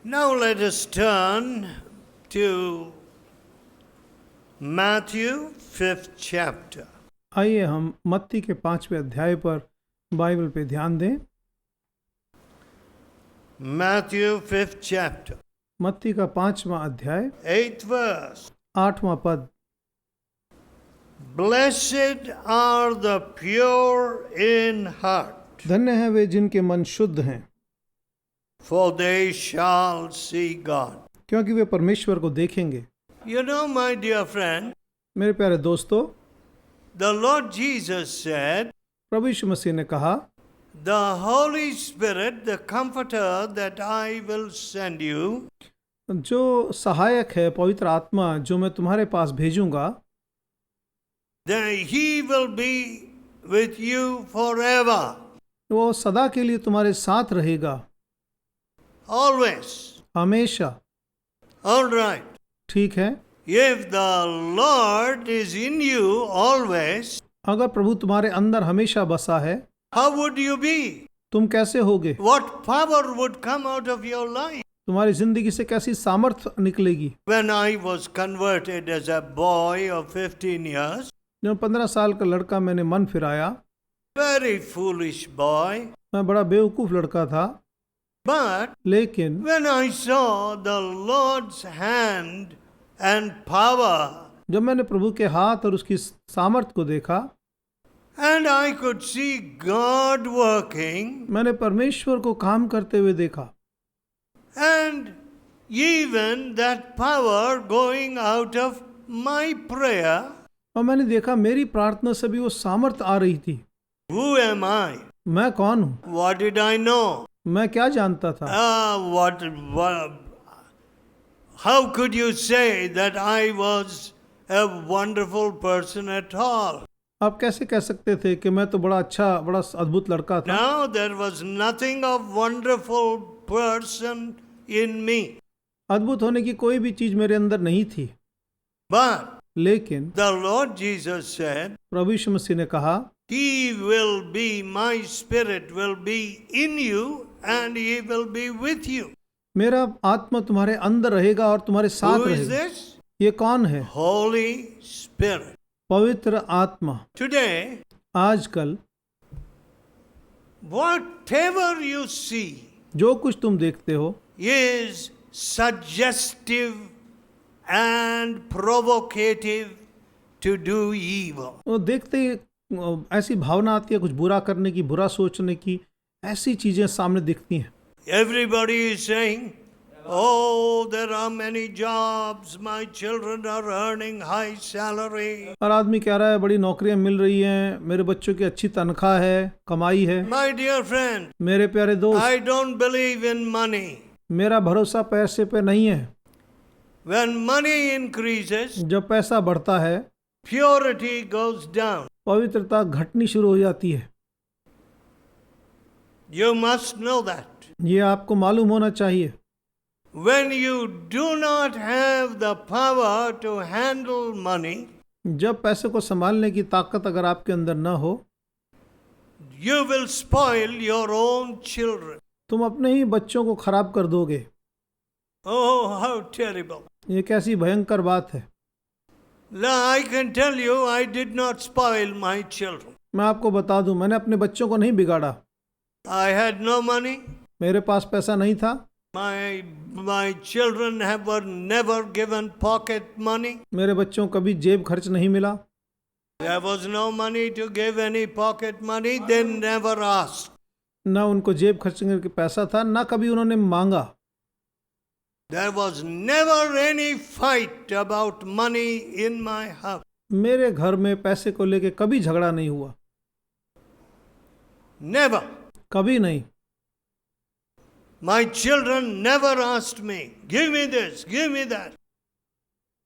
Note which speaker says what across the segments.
Speaker 1: Now let us turn to Matthew 5th chapter.
Speaker 2: आइए हम मत्ती के 5वें अध्याय पर बाइबल पे ध्यान दें।
Speaker 1: Matthew 5th chapter,
Speaker 2: मत्ती का 5वां अध्याय
Speaker 1: 8th verse.
Speaker 2: 8वां पद।
Speaker 1: Blessed are the pure in heart,
Speaker 2: धन्य है वे जिनके मन शुद्ध हैं,
Speaker 1: for they shall see God.
Speaker 2: क्योंकि वे परमेश्वर को देखेंगे।
Speaker 1: You know, my dear friend,
Speaker 2: मेरे प्यारे दोस्तों,
Speaker 1: the Lord Jesus said,
Speaker 2: प्रभु यीशु मसीह ने कहा,
Speaker 1: the Holy Spirit, the Comforter that I will send you,
Speaker 2: जो सहायक है पवित्र आत्मा जो मैं तुम्हारे पास भेजूंगा,
Speaker 1: then He will be with you forever,
Speaker 2: वो सदा के लिए तुम्हारे साथ रहेगा,
Speaker 1: always.
Speaker 2: हमेशा।
Speaker 1: All right.
Speaker 2: ठीक है,
Speaker 1: If the Lord is in you always,
Speaker 2: अगर प्रभु तुम्हारे अंदर हमेशा बसा है,
Speaker 1: how would you be?
Speaker 2: तुम कैसे होगे?
Speaker 1: What power would come out of your life?
Speaker 2: तुम्हारी जिंदगी से कैसी सामर्थ्य निकलेगी?
Speaker 1: When I was converted as a boy of 15 years,
Speaker 2: जब 15 साल का लड़का मैंने मन फिराया,
Speaker 1: very foolish boy,
Speaker 2: मैं बड़ा बेवकूफ लड़का था,
Speaker 1: but
Speaker 2: लेकिन
Speaker 1: when I saw the Lord's hand and power,
Speaker 2: जब मैंने प्रभु के हाथ और उसकी सामर्थ्य को देखा,
Speaker 1: and I could see God working,
Speaker 2: मैंने परमेश्वर को काम करते हुए देखा,
Speaker 1: and even that power going out of my prayer,
Speaker 2: और मैंने देखा मेरी प्रार्थना से भी वो सामर्थ्य आ रही थी।
Speaker 1: who am I?
Speaker 2: मैं कौन हूँ?
Speaker 1: What did I know?
Speaker 2: मैं क्या जानता था?
Speaker 1: How could you say that I was a wonderful person at all?
Speaker 2: आप कैसे कह सकते थे कि मैं तो बड़ा अच्छा, बड़ा अद्भुत लड़का था?
Speaker 1: No, there was nothing of wonderful person in me.
Speaker 2: अद्भुत होने की कोई भी चीज मेरे अंदर नहीं थी।
Speaker 1: But
Speaker 2: लेकिन
Speaker 1: the Lord Jesus said,
Speaker 2: प्रभु यीशु मसीह ने कहा,
Speaker 1: He will be, my spirit will be in you and He will be with you.
Speaker 2: मेरा आत्मा तुम्हारे अंदर रहेगा और तुम्हारे साथ
Speaker 1: Who is
Speaker 2: रहेगा।
Speaker 1: this?
Speaker 2: ये कौन है?
Speaker 1: Holy Spirit.
Speaker 2: पवित्र आत्मा।
Speaker 1: Today,
Speaker 2: आजकल
Speaker 1: whatever you see
Speaker 2: जो कुछ तुम देखते हो
Speaker 1: is suggestive and provocative to do evil.
Speaker 2: वो देखते ही ऐसी भावना आती है कुछ बुरा करने की, बुरा सोचने की, ऐसी चीजें सामने दिखती हैं।
Speaker 1: Everybody is saying, oh, there are many jobs, my children are earning high salary.
Speaker 2: हर आदमी कह रहा है बड़ी नौकरियां मिल रही हैं, मेरे बच्चों की अच्छी तनख्वाह है, कमाई है।
Speaker 1: My dear friend,
Speaker 2: मेरे प्यारे दोस्त,
Speaker 1: I don't believe in money.
Speaker 2: मेरा भरोसा पैसे पे नहीं है।
Speaker 1: When money increases,
Speaker 2: जब पैसा बढ़ता है,
Speaker 1: purity goes down.
Speaker 2: पवित्रता घटनी शुरू हो जाती है।
Speaker 1: You must know that.
Speaker 2: ये आपको मालूम होना चाहिए।
Speaker 1: When you do not have the power to handle money,
Speaker 2: जब पैसे को संभालने की ताकत अगर आपके अंदर न हो,
Speaker 1: you will spoil your own children.
Speaker 2: तुम अपने ही बच्चों को खराब कर दोगे।
Speaker 1: Oh, how terrible.
Speaker 2: ये कैसी भयंकर बात है।
Speaker 1: Now, I can tell you, I did not spoil my children.
Speaker 2: मैं आपको बता दूं, मैंने अपने बच्चों को नहीं बिगाड़ा।
Speaker 1: I had no money.
Speaker 2: मेरे पास पैसा नहीं था।
Speaker 1: My children were never given pocket money.
Speaker 2: मेरे बच्चों को कभी जेब खर्च नहीं मिला।
Speaker 1: There was no money to give any pocket money. They never asked.
Speaker 2: ना उनको जेब खर्च करने का पैसा था, ना कभी उन्होंने मांगा।
Speaker 1: There was never any fight about money in my house.
Speaker 2: मेरे घर में पैसे को लेके कभी झगड़ा नहीं हुआ।
Speaker 1: Never.
Speaker 2: कभी नहीं।
Speaker 1: My children never asked me, give me this, give me that,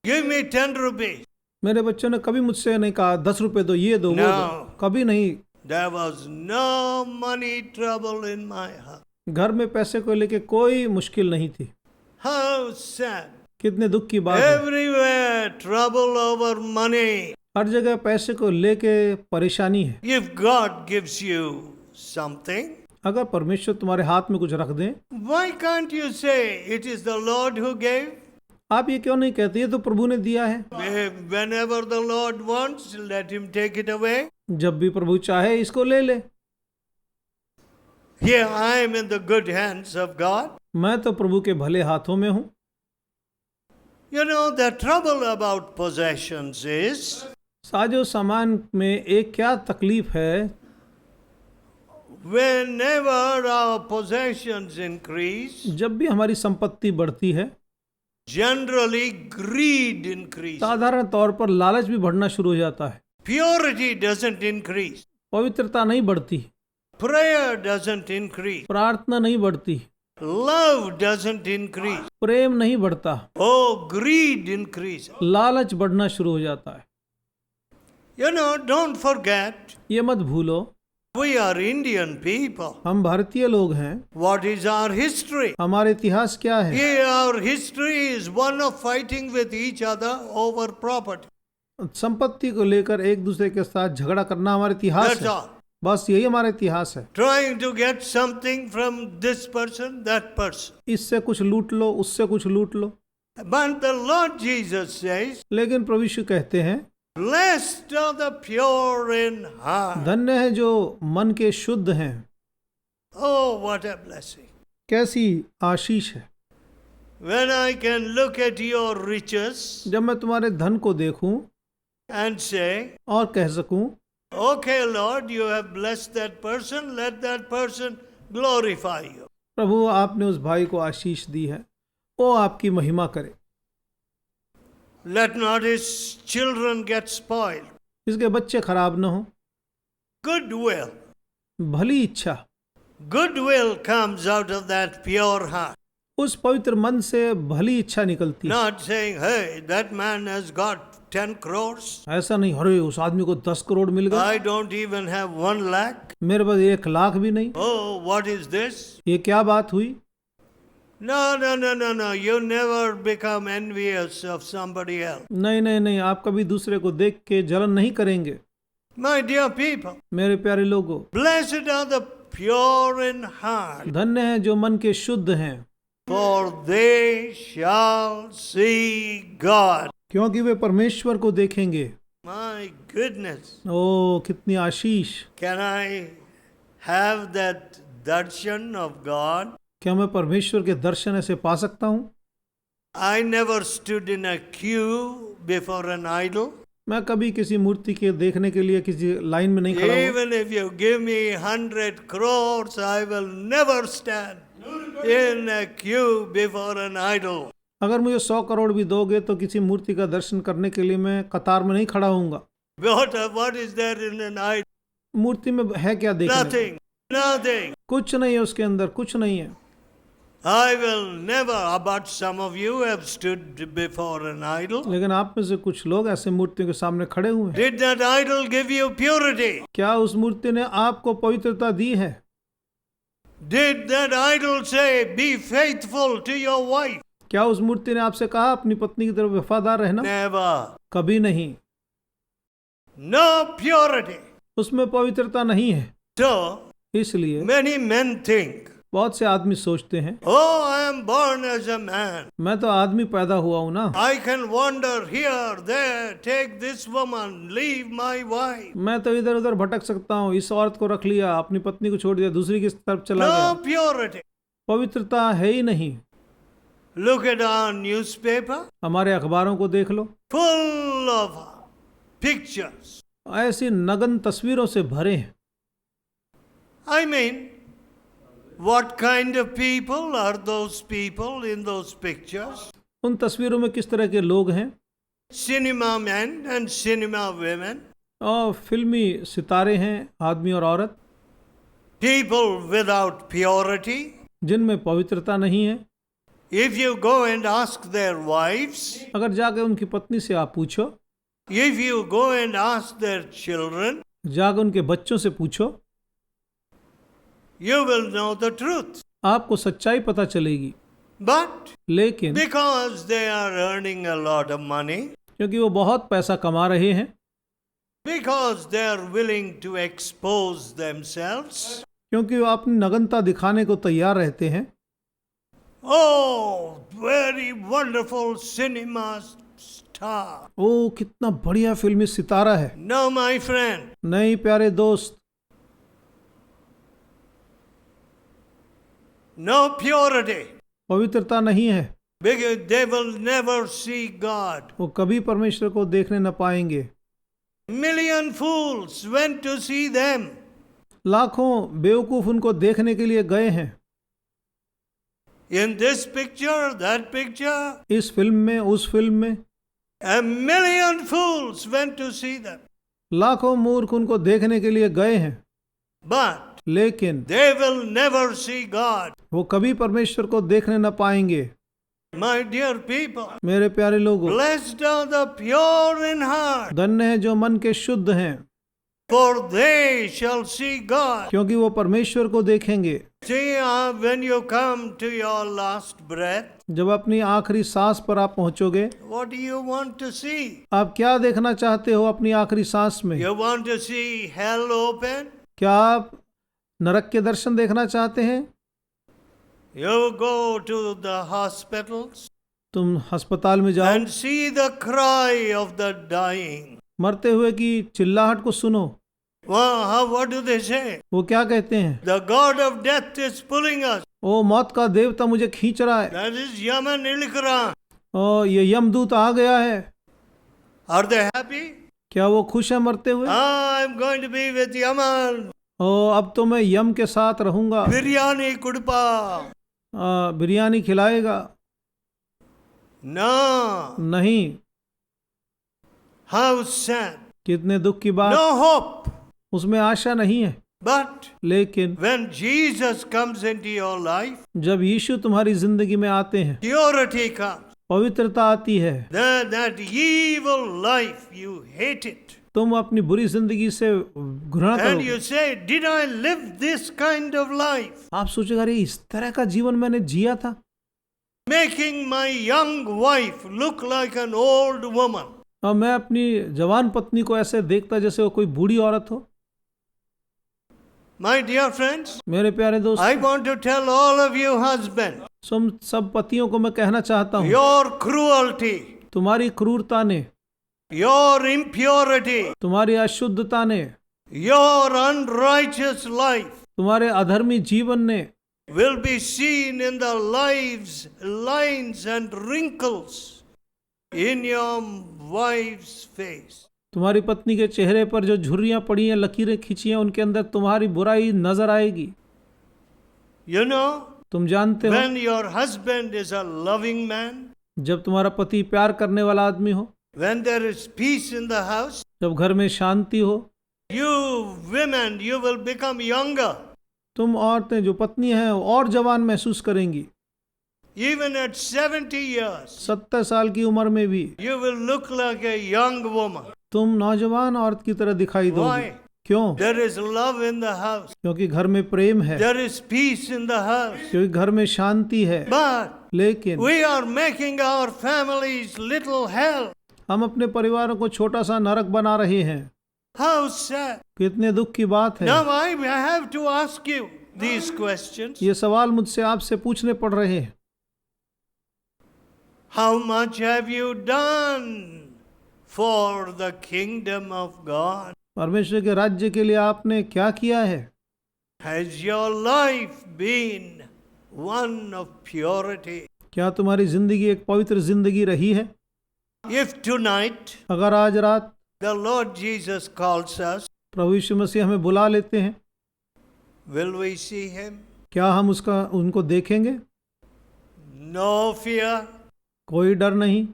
Speaker 1: give me 10 rupees.
Speaker 2: मेरे बच्चों ने कभी मुझसे नहीं कहा 10 रुपए दो, ये दो, वो दो, कभी नहीं।
Speaker 1: There was no money trouble in my house.
Speaker 2: घर में पैसे को लेके कोई मुश्किल नहीं थी।
Speaker 1: How sad.
Speaker 2: कितने दुख की बात है।
Speaker 1: Everywhere trouble over money.
Speaker 2: हर जगह पैसे को लेके परेशानी है।
Speaker 1: If God gives you something,
Speaker 2: अगर परमेश्वर तुम्हारे हाथ में कुछ रख दें,
Speaker 1: why can't you say it is the Lord who gave?
Speaker 2: आप ये क्यों नहीं कहते ये तो प्रभु ने दिया है?
Speaker 1: Whenever the Lord wants, let him take it away.
Speaker 2: जब भी प्रभु चाहे इसको ले ले।
Speaker 1: Here I am in the good hands of God.
Speaker 2: मैं तो प्रभु के भले हाथों में हूँ।
Speaker 1: You know, the trouble about possessions is,
Speaker 2: साजो सामान में एक क्या तकलीफ है,
Speaker 1: whenever our possessions increase,
Speaker 2: जब भी हमारी संपत्ति बढ़ती है,
Speaker 1: generally greed increases.
Speaker 2: साधारण तौर पर लालच भी बढ़ना शुरू हो जाता है।
Speaker 1: Purity doesn't increase.
Speaker 2: पवित्रता नहीं बढ़ती,
Speaker 1: Prayer doesn't increase.
Speaker 2: प्रार्थना नहीं बढ़ती,
Speaker 1: Love doesn't increase.
Speaker 2: प्रेम नहीं बढ़ता,
Speaker 1: Oh, greed increases.
Speaker 2: लालच बढ़ना शुरू हो जाता है।
Speaker 1: You know, don't forget,
Speaker 2: ये मत भूलो,
Speaker 1: we are Indian people.
Speaker 2: हम भारतीय लोग हैं।
Speaker 1: What is our history?
Speaker 2: हमारे इतिहास क्या है?
Speaker 1: Yeah, our history is one of fighting with each other over property.
Speaker 2: संपत्ति को लेकर एक दूसरे के साथ झगड़ा करना हमारा इतिहास
Speaker 1: That's
Speaker 2: है।
Speaker 1: all.
Speaker 2: बस यही हमारा इतिहास है।
Speaker 1: Trying to get something from this person, that person.
Speaker 2: इससे कुछ लूट लो, उससे कुछ लूट लो।
Speaker 1: But the Lord Jesus says,
Speaker 2: लेकिन प्रभु यीशु कहते हैं,
Speaker 1: blessed are the pure in heart.
Speaker 2: धन्य है जो मन के शुद्ध हैं।
Speaker 1: Oh, what a blessing.
Speaker 2: कैसी आशीष है।
Speaker 1: When I can look at your riches
Speaker 2: जब मैं तुम्हारे धन को देखूं
Speaker 1: and say,
Speaker 2: और कह सकूं,
Speaker 1: okay, Lord, you have blessed that person, let that person glorify you.
Speaker 2: प्रभु आपने उस भाई को आशीष दी है, वो आपकी महिमा करे।
Speaker 1: Let not his children get spoiled.
Speaker 2: इसके बच्चे खराब न हो।
Speaker 1: Goodwill.
Speaker 2: भली इच्छा,
Speaker 1: Goodwill comes out of that pure heart.
Speaker 2: उस पवित्र मन से भली इच्छा निकलती है।
Speaker 1: Not saying, hey, that man has got 10 crores.
Speaker 2: ऐसा नहीं, अरे उस आदमी को 10 करोड़ मिल गए,
Speaker 1: I don't even have 1 lakh.
Speaker 2: मेरे पास 1 लाख भी नहीं।
Speaker 1: Oh, what is this?
Speaker 2: ये क्या बात हुई?
Speaker 1: No, no, no, no, no. You never become envious of somebody else.
Speaker 2: नहीं नहीं नहीं, आप कभी दूसरे को देख के जलन नहीं करेंगे।
Speaker 1: My dear people,
Speaker 2: मेरे प्यारे लोगों,
Speaker 1: blessed are the pure in heart,
Speaker 2: धन्य है जो मन के शुद्ध हैं,
Speaker 1: for they shall see God.
Speaker 2: क्योंकि वे परमेश्वर को देखेंगे।
Speaker 1: My goodness.
Speaker 2: ओ कितनी आशीष!
Speaker 1: Can I have that darshan of God?
Speaker 2: क्या मैं परमेश्वर के दर्शन ऐसे पा सकता हूँ?
Speaker 1: I never stood in a queue before an idol.
Speaker 2: मैं कभी किसी मूर्ति के देखने के लिए किसी लाइन में नहीं खड़ा हुआ।
Speaker 1: Even if you give me 100 crores, I will never stand in a queue before an idol.
Speaker 2: अगर मुझे 100 करोड़ भी दोगे तो किसी मूर्ति का दर्शन करने के लिए मैं कतार में नहीं खड़ा होऊंगा।
Speaker 1: What is there in an idol?
Speaker 2: मूर्ति में है क्या देखने को?
Speaker 1: Nothing. Nothing.
Speaker 2: कुछ नहीं है उसके अंदर, कुछ नहीं है।
Speaker 1: I will never, but some of you have stood before an idol.
Speaker 2: लेकिन आप में से कुछ लोग ऐसे मूर्तियों के सामने खड़े हुए हैं।
Speaker 1: Did that idol give you purity?
Speaker 2: क्या उस मूर्ति ने आपको पवित्रता दी है?
Speaker 1: Did that idol say, be faithful to your wife?
Speaker 2: क्या उस मूर्ति ने आपसे कहा अपनी पत्नी की तरफ वफादार रहना?
Speaker 1: Never.
Speaker 2: कभी नहीं।
Speaker 1: No purity.
Speaker 2: उसमें पवित्रता नहीं है।
Speaker 1: So,
Speaker 2: इसलिए
Speaker 1: many men think,
Speaker 2: बहुत से आदमी सोचते हैं,
Speaker 1: oh, I am born as a man.
Speaker 2: मैं तो आदमी पैदा हुआ हूं ना,
Speaker 1: I can wander here, there, take this woman, leave my wife.
Speaker 2: मैं तो इधर उधर भटक सकता हूँ, इस औरत को रख लिया, अपनी पत्नी को छोड़ दिया, दूसरी की तरफ चला
Speaker 1: No
Speaker 2: गया।
Speaker 1: purity.
Speaker 2: पवित्रता है ही नहीं।
Speaker 1: Look at our newspaper,
Speaker 2: हमारे अखबारों को देख लो,
Speaker 1: full of pictures.
Speaker 2: ऐसी नग्न तस्वीरों से भरे हैं।
Speaker 1: I mean, what kind of people are those people in those pictures?
Speaker 2: उन तस्वीरों में किस तरह के लोग हैं?
Speaker 1: Cinema men and cinema women.
Speaker 2: और फिल्मी सितारे हैं, आदमी और औरत,
Speaker 1: People without purity.
Speaker 2: जिनमें पवित्रता नहीं है।
Speaker 1: If you go and ask their wives,
Speaker 2: अगर जाकर उनकी पत्नी से आप पूछो,
Speaker 1: if you go and ask their children,
Speaker 2: जाकर उनके बच्चों से पूछो,
Speaker 1: you will know the truth.
Speaker 2: आपको सच्चाई पता चलेगी।
Speaker 1: But
Speaker 2: लेकिन
Speaker 1: because they are earning a lot of money,
Speaker 2: क्योंकि वो बहुत पैसा कमा रहे हैं,
Speaker 1: because they are willing to expose themselves,
Speaker 2: क्योंकि वो अपनी नग्नता दिखाने को तैयार रहते हैं।
Speaker 1: Oh, very wonderful cinema star.
Speaker 2: ओ कितना बढ़िया फिल्मी सितारा है।
Speaker 1: No, my friend.
Speaker 2: नहीं प्यारे दोस्त,
Speaker 1: No purity.
Speaker 2: पवित्रता नहीं है,
Speaker 1: Because they will never see God.
Speaker 2: वो कभी परमेश्वर को देखने न पाएंगे।
Speaker 1: Million fools went to see them.
Speaker 2: लाखों बेवकूफ उनको देखने के लिए गए हैं।
Speaker 1: In this picture, that picture,
Speaker 2: इस फिल्म में, उस फिल्म में,
Speaker 1: a million fools went to see them.
Speaker 2: लाखों मूर्ख उनको देखने के लिए गए हैं,
Speaker 1: But
Speaker 2: लेकिन
Speaker 1: they will never see God.
Speaker 2: वो कभी परमेश्वर को देखने न पाएंगे।
Speaker 1: My dear people,
Speaker 2: मेरे प्यारे लोगों,
Speaker 1: blessed are the pure in heart,
Speaker 2: धन्य है जो मन के शुद्ध हैं,
Speaker 1: for they shall see God.
Speaker 2: क्योंकि वो परमेश्वर को देखेंगे।
Speaker 1: See, when you come to your last breath,
Speaker 2: जब अपनी आखिरी सांस पर आप पहुंचोगे,
Speaker 1: what do you want to see?
Speaker 2: आप क्या देखना चाहते हो अपनी आखिरी सांस में?
Speaker 1: You want to see hell open?
Speaker 2: क्या आप नरक के दर्शन देखना चाहते हैं?
Speaker 1: You go to the hospitals
Speaker 2: तुम अस्पताल में जाओ,
Speaker 1: and see the cry of the dying.
Speaker 2: मरते हुए की चिल्लाहट को सुनो।
Speaker 1: What do they say?
Speaker 2: वो क्या कहते हैं?
Speaker 1: The God of death is pulling us.
Speaker 2: ओ मौत का देवता मुझे खींच रहा है,
Speaker 1: That is Yaman Ilikran.
Speaker 2: ओ ये यमदूत आ गया है।
Speaker 1: Are they happy?
Speaker 2: क्या वो खुश है मरते हुए?
Speaker 1: I'm going to be with Yaman.
Speaker 2: ओ अब तो मैं यम के साथ रहूंगा,
Speaker 1: Biryani Kudpa.
Speaker 2: बिरयानी खिलाएगा।
Speaker 1: No.
Speaker 2: नहीं,
Speaker 1: How sad.
Speaker 2: कितने दुख की बात,
Speaker 1: No hope.
Speaker 2: उसमें आशा नहीं है।
Speaker 1: But
Speaker 2: लेकिन
Speaker 1: when Jesus comes into your life,
Speaker 2: जब यीशु तुम्हारी जिंदगी में आते हैं,
Speaker 1: purity comes.
Speaker 2: पवित्रता आती है,
Speaker 1: That evil life, you hate it.
Speaker 2: तुम अपनी बुरी जिंदगी से घृणा
Speaker 1: And
Speaker 2: करोगे।
Speaker 1: you say, did I live this kind of life?
Speaker 2: आप सोचेगा अरे इस तरह का जीवन मैंने जिया था,
Speaker 1: Making my young wife look like an old woman.
Speaker 2: और मैं अपनी जवान पत्नी को ऐसे देखता जैसे वो कोई बूढ़ी औरत हो।
Speaker 1: My dear friends,
Speaker 2: मेरे प्यारे दोस्त,
Speaker 1: I want to tell all of you husbands,
Speaker 2: तुम सब पतियों को मैं कहना चाहता हूँ,
Speaker 1: your cruelty,
Speaker 2: तुम्हारी क्रूरता ने,
Speaker 1: your impurity,
Speaker 2: तुम्हारी अशुद्धता ने,
Speaker 1: your unrighteous life
Speaker 2: तुम्हारे अधर्मी जीवन ने
Speaker 1: will be seen in the lines and wrinkles in your wife's face.
Speaker 2: तुम्हारी पत्नी के चेहरे पर जो झुर्रियां पड़ी हैं, लकीरें खींची हैं, उनके अंदर तुम्हारी बुराई नजर आएगी।
Speaker 1: You know,
Speaker 2: तुम जानते हो,
Speaker 1: when your husband is a loving man,
Speaker 2: जब तुम्हारा पति प्यार करने वाला आदमी हो,
Speaker 1: when there is peace in the house,
Speaker 2: जब घर में शांति हो,
Speaker 1: you women, you will become younger.
Speaker 2: तुम औरतें जो पत्नी हैं और जवान महसूस करेंगी।
Speaker 1: Even at 70 years,
Speaker 2: 70 साल की उम्र में भी
Speaker 1: you will look like a young woman.
Speaker 2: तुम नौजवान औरत की तरह दिखाई दोगे।
Speaker 1: Why?
Speaker 2: क्यों?
Speaker 1: There is love in the house.
Speaker 2: क्योंकि घर में प्रेम है,
Speaker 1: There is peace in the house.
Speaker 2: क्योंकि घर में शांति है।
Speaker 1: But
Speaker 2: लेकिन
Speaker 1: we are making our families little hell.
Speaker 2: हम अपने परिवारों को छोटा सा नरक बना रहे हैं।
Speaker 1: How sad.
Speaker 2: कितने दुख की बात है।
Speaker 1: Now I have to ask you these questions.
Speaker 2: ये सवाल मुझसे आपसे पूछने पड़ रहे हैं।
Speaker 1: How much have you done for the kingdom of God?
Speaker 2: परमेश्वर के राज्य के लिए आपने क्या किया है?
Speaker 1: Has your life been one of purity?
Speaker 2: क्या तुम्हारी जिंदगी एक पवित्र जिंदगी रही है?
Speaker 1: If tonight
Speaker 2: अगर आज रात
Speaker 1: the Lord Jesus calls us,
Speaker 2: प्रभु यीशु मसीह हमें बुला लेते हैं,
Speaker 1: will we see him?
Speaker 2: क्या हम उनको देखेंगे?
Speaker 1: No fear,
Speaker 2: कोई डर नहीं,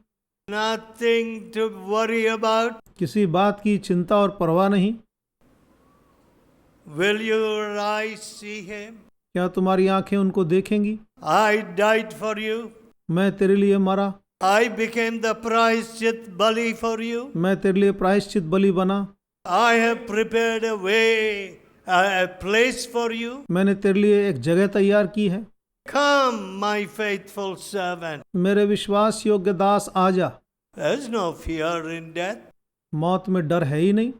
Speaker 1: nothing to worry about.
Speaker 2: किसी बात की चिंता और परवाह नहीं।
Speaker 1: Will your eyes see him?
Speaker 2: क्या तुम्हारी आंखें उनको देखेंगी?
Speaker 1: I died for you.
Speaker 2: मैं तेरे लिए मरा,
Speaker 1: I became the प्रायश्चित बलि for you.
Speaker 2: मैं तेरे लिए प्रायश्चित बलि बना,
Speaker 1: I have prepared a way, a place for you.
Speaker 2: मैंने तेरे लिए एक जगह तैयार की है।
Speaker 1: Come, my faithful servant.
Speaker 2: मेरे विश्वास योग्य दास आजा।
Speaker 1: There's no fear in death.
Speaker 2: मौत में डर है ही नहीं।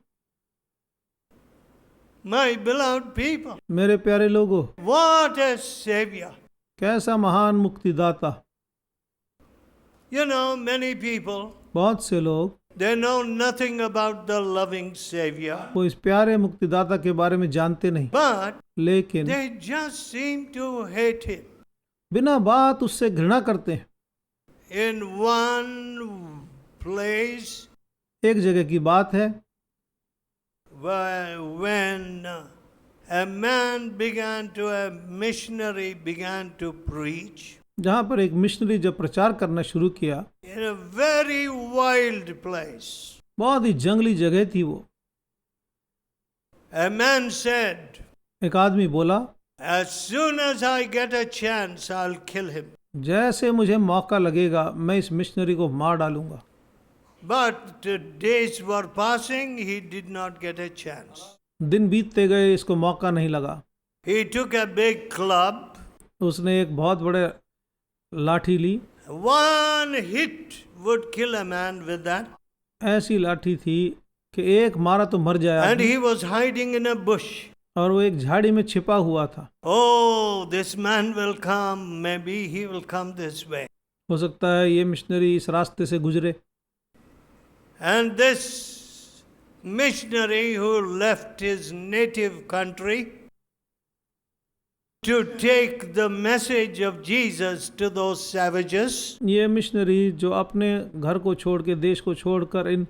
Speaker 1: My beloved people,
Speaker 2: मेरे प्यारे लोगों,
Speaker 1: what a Savior.
Speaker 2: कैसा महान मुक्तिदाता।
Speaker 1: You know, many people,
Speaker 2: बहुत से लोग
Speaker 1: they know nothing about the loving Savior,
Speaker 2: वो इस प्यारे मुक्तिदाता के बारे में जानते नहीं,
Speaker 1: but
Speaker 2: लेकिन
Speaker 1: they just seem to hate Him.
Speaker 2: बिना बात उससे घृणा करते हैं।
Speaker 1: In one place,
Speaker 2: एक जगह की बात है,
Speaker 1: when a missionary began to preach
Speaker 2: जहाँ पर एक मिशनरी जब प्रचार करना शुरू किया,
Speaker 1: in a very wild place.
Speaker 2: बहुत ही जंगली जगह थी वो।
Speaker 1: A man said,
Speaker 2: एक आदमी बोला,
Speaker 1: as soon as I get a chance, I'll kill him.
Speaker 2: जैसे मुझे मौका लगेगा मैं इस मिशनरी को मार डालूंगा।
Speaker 1: But days were passing, he did not get a chance.
Speaker 2: दिन बीतते गए, इसको मौका नहीं लगा।
Speaker 1: He took a big club.
Speaker 2: उसने एक बहुत बड़े लाठी ली।
Speaker 1: One hit would kill a man with that.
Speaker 2: ऐसी लाठी थी कि एक मारा तो मर जाए
Speaker 1: And
Speaker 2: आदमी।
Speaker 1: he was hiding in a bush.
Speaker 2: और वो एक झाड़ी में छिपा हुआ था।
Speaker 1: Oh, this man will come. Maybe he will come this way.
Speaker 2: हो सकता है ये मिशनरी इस रास्ते से गुजरे।
Speaker 1: And this missionary who left his native country to take the message of Jesus to those savages,
Speaker 2: ये मिशनरी जो अपने घर को छोड़ के, देश को छोड़कर इन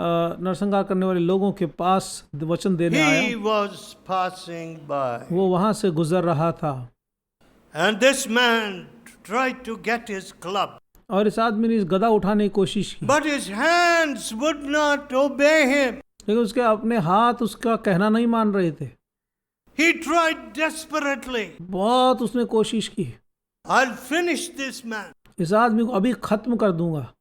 Speaker 2: नरसंहार करने वाले लोगों के पास वचन देने
Speaker 1: he
Speaker 2: आया,
Speaker 1: was passing by.
Speaker 2: वो वहां से गुजर रहा था।
Speaker 1: And this man tried to get his club,
Speaker 2: और इस आदमी ने इस गदा उठाने की कोशिश की,
Speaker 1: but his hands would not obey him.
Speaker 2: लेकिन उसके अपने हाथ उसका कहना नहीं मान रहे थे।
Speaker 1: He tried desperately.
Speaker 2: बहुत उसने कोशिश की,
Speaker 1: I'll finish this man.
Speaker 2: इस आदमी को अभी खत्म कर दूंगा,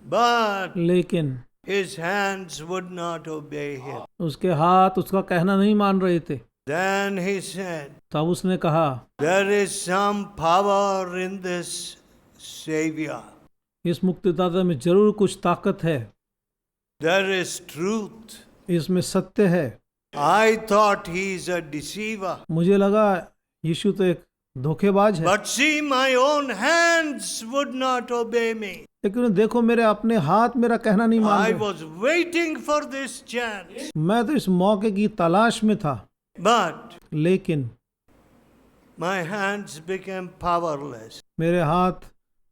Speaker 1: But
Speaker 2: लेकिन
Speaker 1: his hands would not obey him.
Speaker 2: उसके हाथ उसका कहना नहीं मान रहे थे।
Speaker 1: Then he said,
Speaker 2: तब उसने कहा,
Speaker 1: there is some power in this Savior.
Speaker 2: इस मुक्तिदाता में जरूर कुछ ताकत है,
Speaker 1: There is truth.
Speaker 2: इसमें सत्य है।
Speaker 1: I thought he is a deceiver.
Speaker 2: मुझे लगा यीशु तो एक धोखेबाज है,
Speaker 1: But see, my own hands would not obey me.
Speaker 2: लेकिन देखो मेरे अपने हाथ मेरा कहना नहीं मान
Speaker 1: I
Speaker 2: रहे।
Speaker 1: was waiting for this chance.
Speaker 2: मैं तो इस मौके की तलाश में था,
Speaker 1: But
Speaker 2: लेकिन
Speaker 1: my hands became powerless.
Speaker 2: मेरे हाथ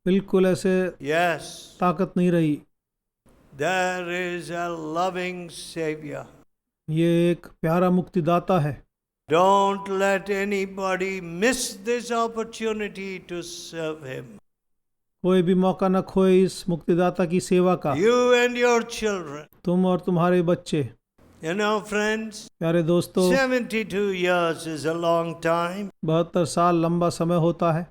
Speaker 2: बिल्कुल ऐसे
Speaker 1: Yes,
Speaker 2: ताकत नहीं रही।
Speaker 1: there is a loving Savior.
Speaker 2: ये एक प्यारा मुक्तिदाता है।
Speaker 1: Don't let anybody miss this opportunity to serve Him.
Speaker 2: कोई भी मौका न खोए इस मुक्तिदाता की सेवा का।
Speaker 1: You and your children.
Speaker 2: तुम और तुम्हारे बच्चे।
Speaker 1: You know, friends,
Speaker 2: प्यारे दोस्तों,
Speaker 1: 72 years is a long time.
Speaker 2: 72 साल लंबा समय होता है।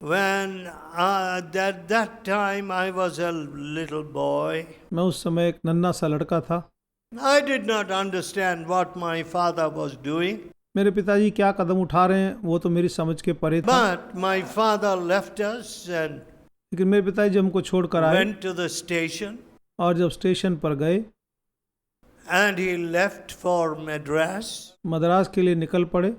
Speaker 1: When at that time I was a little boy,
Speaker 2: मैं उस समय एक नन्हा सा लड़का था।
Speaker 1: I did not understand what my father was doing.
Speaker 2: मेरे पिताजी क्या कदम उठा रहे हैं वो तो मेरी समझ के परे था।
Speaker 1: But my father left us and
Speaker 2: लेकिन मेरे पिताजी हमको छोड़कर आए
Speaker 1: went to the station,
Speaker 2: और जब स्टेशन पर गए,
Speaker 1: and he left for Madras.
Speaker 2: Madras के लिए निकल पड़े।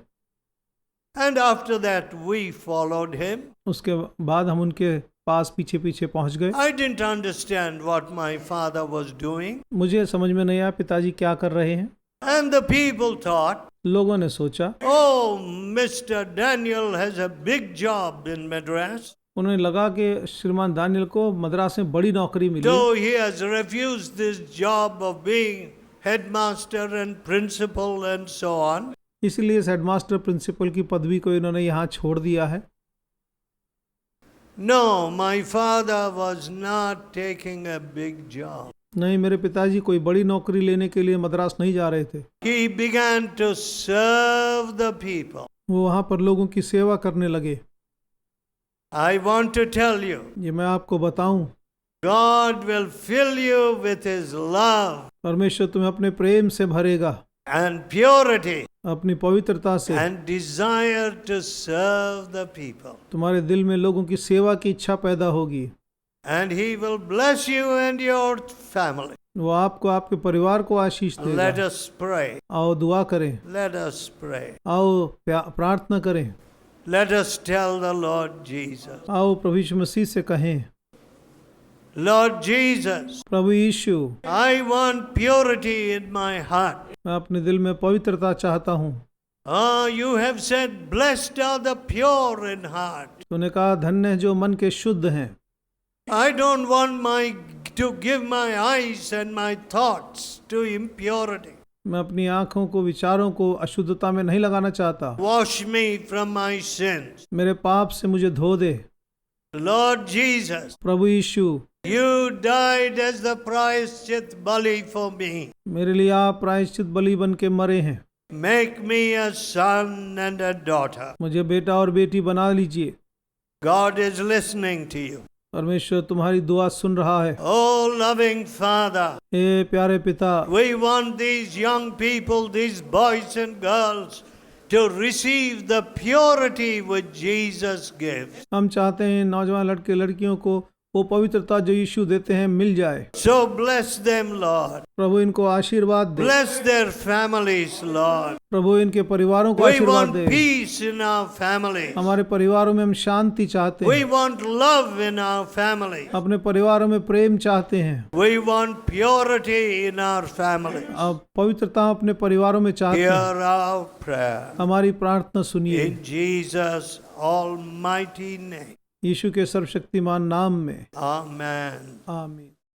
Speaker 1: And after that we followed him.
Speaker 2: उसके बाद हम उनके पास पीछे पीछे पहुंच गए।
Speaker 1: I didn't understand what my father was doing.
Speaker 2: मुझे समझ में नहीं आया पिताजी क्या कर रहे हैं।
Speaker 1: And the people thought,
Speaker 2: लोगों ने सोचा,
Speaker 1: oh, Mr. Daniel has a big job in Madras.
Speaker 2: उन्हें लगा कि श्रीमान दानियल को मद्रास में बड़ी नौकरी मिली है,
Speaker 1: Though he has refused this job of being headmaster and principal and so on.
Speaker 2: इसलिए इस हेडमास्टर प्रिंसिपल की पदवी को इन्होंने यहाँ छोड़ दिया है।
Speaker 1: No, my father was not taking a big job.
Speaker 2: नहीं, मेरे पिताजी कोई बड़ी नौकरी लेने के लिए मद्रास नहीं जा रहे थे।
Speaker 1: He began to serve the people.
Speaker 2: वो वहाँ पर लोगों की सेवा करने लगे।
Speaker 1: I want to tell you,
Speaker 2: ये मैं आपको बताऊं,
Speaker 1: God will fill you with His love
Speaker 2: परमेश्वर तुम्हें अपने प्रेम से भरेगा,
Speaker 1: and purity
Speaker 2: अपनी पवित्रता से,
Speaker 1: and desire to serve the people.
Speaker 2: तुम्हारे दिल में लोगों की सेवा की इच्छा पैदा होगी
Speaker 1: And He will bless you and your family.
Speaker 2: वो आपको, आपके परिवार को आशीष
Speaker 1: Let
Speaker 2: देगा।
Speaker 1: us pray.
Speaker 2: आओ दुआ करें,
Speaker 1: Let us pray.
Speaker 2: आओ प्रार्थना करें,
Speaker 1: Let us tell the Lord Jesus.
Speaker 2: आओ प्रभु यीशु मसीह से कहें,
Speaker 1: Lord Jesus,
Speaker 2: Prabhu Yeshu,
Speaker 1: I want purity in my heart.
Speaker 2: मैं अपने दिल में पवित्रता चाहता हूँ।
Speaker 1: Oh, you have said, blessed are the pure in heart.
Speaker 2: तूने कहा धन्य है जो मन के शुद्ध हैं।
Speaker 1: I don't want to give my eyes and my thoughts to impurity.
Speaker 2: मैं अपनी आँखों को, विचारों को अशुद्धता में नहीं लगाना चाहता।
Speaker 1: Wash me from my sins.
Speaker 2: मेरे पाप से मुझे धो दे।
Speaker 1: Lord Jesus,
Speaker 2: Prabhu Yeshu,
Speaker 1: you died as the प्रायश्चित बलि for me.
Speaker 2: मेरे लिए आप प्रायश्चित बलि बन के मरे हैं।
Speaker 1: Make me a son and a daughter.
Speaker 2: मुझे बेटा और बेटी बना लीजिए।
Speaker 1: God is listening to you.
Speaker 2: परमेश्वर तुम्हारी दुआ सुन रहा है।
Speaker 1: Oh, loving Father,
Speaker 2: हे प्यारे पिता,
Speaker 1: we want these young people, these boys and girls, to receive the purity which Jesus gives.
Speaker 2: हम चाहते हैं नौजवान लड़के लड़कियों को वो पवित्रता जो यीशु देते हैं मिल जाए।
Speaker 1: So bless them, Lord.
Speaker 2: प्रभु इनको आशीर्वाद दे।
Speaker 1: Bless their families, Lord.
Speaker 2: प्रभु इनके परिवारों को
Speaker 1: We
Speaker 2: आशीर्वाद
Speaker 1: want
Speaker 2: they.
Speaker 1: peace in our families.
Speaker 2: हमारे परिवारों में हम शांति चाहते
Speaker 1: We
Speaker 2: हैं।
Speaker 1: want love in our families.
Speaker 2: अपने परिवारों में प्रेम चाहते हैं।
Speaker 1: We want purity in our families.
Speaker 2: अब पवित्रता अपने परिवारों में चाहते हैं।
Speaker 1: Hear our prayer.
Speaker 2: हमारी प्रार्थना सुनिए
Speaker 1: In Jesus' almighty name.
Speaker 2: यीशु के सर्वशक्तिमान नाम में।
Speaker 1: Amen.
Speaker 2: आमीन।